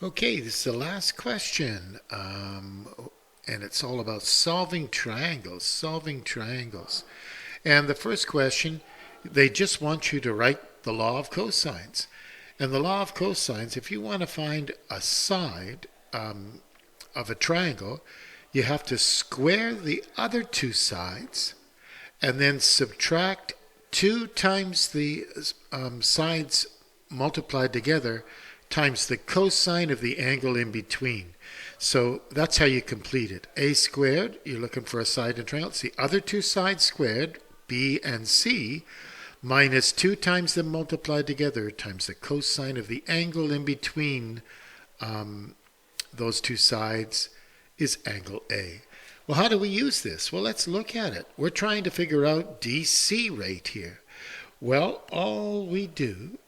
Okay, this is the last question, and it's all about solving triangles, solving triangles. And the first question, they just want you to write the law of cosines. And the law of cosines, if you want to find a side of a triangle, you have to square the other two sides and then subtract 2 times the sides multiplied together times the cosine of the angle in between. So that's how you complete it. A squared, you're looking for a side in a triangle. It's the other two sides squared, B and C, minus 2 times them multiplied together times the cosine of the angle in between those two sides is angle A. Well, how do we use this? Well, let's look at it. We're trying to figure out DC right here. Well, all we do,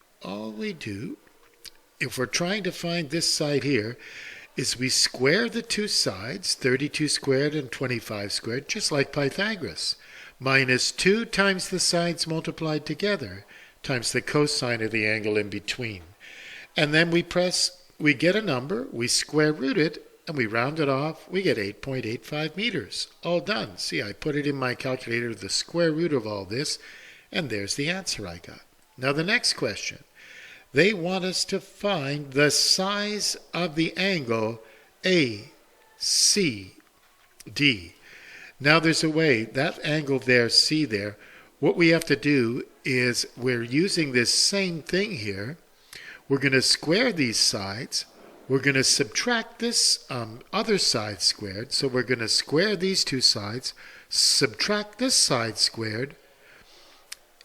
if we're trying to find this side here, is we square the two sides, 32 squared and 25 squared, just like Pythagoras, minus 2 times the sides multiplied together times the cosine of the angle in between. And then we get a number, we square root it, and we round it off, we get 8.85 meters. All done. See, I put it in my calculator, the square root of all this, and there's the answer I got. Now the next question. They want us to find the size of the angle ACD. Now there's a way, that angle there, C there, what we have to do is we're using this same thing here. We're going to square these sides. We're going to subtract this other side squared. So we're going to square these two sides, subtract this side squared,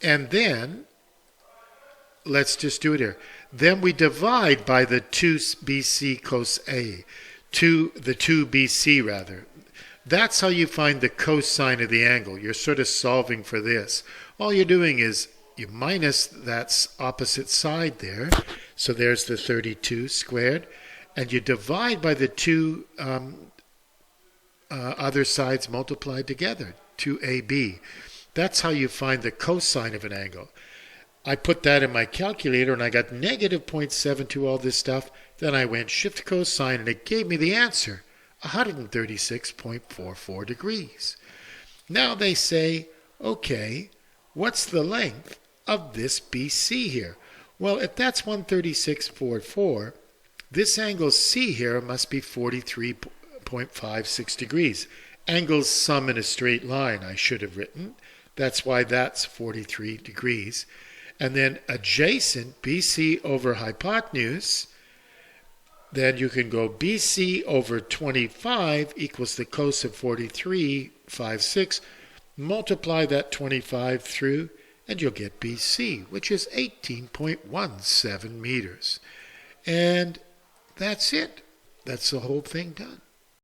and then let's just do it here. Then we divide by the 2BC cos A, the 2BC rather. That's how you find the cosine of the angle. You're sort of solving for this. All you're doing is you minus that opposite side there. So there's the 32 squared. And you divide by the two other sides multiplied together, 2AB. That's how you find the cosine of an angle. I put that in my calculator and I got negative 0.72 all this stuff. Then I went shift cosine and it gave me the answer, 136.44 degrees. Now they say, okay, what's the length of this BC here? Well, if that's 136.44, this angle C here must be 43.56 degrees. Angles sum in a straight line, I should have written. That's why that's 43 degrees. And then adjacent, BC over hypotenuse, then you can go BC over 25 equals the cos of 43.56. Multiply that 25 through, and you'll get BC, which is 18.17 meters. And that's it. That's the whole thing done.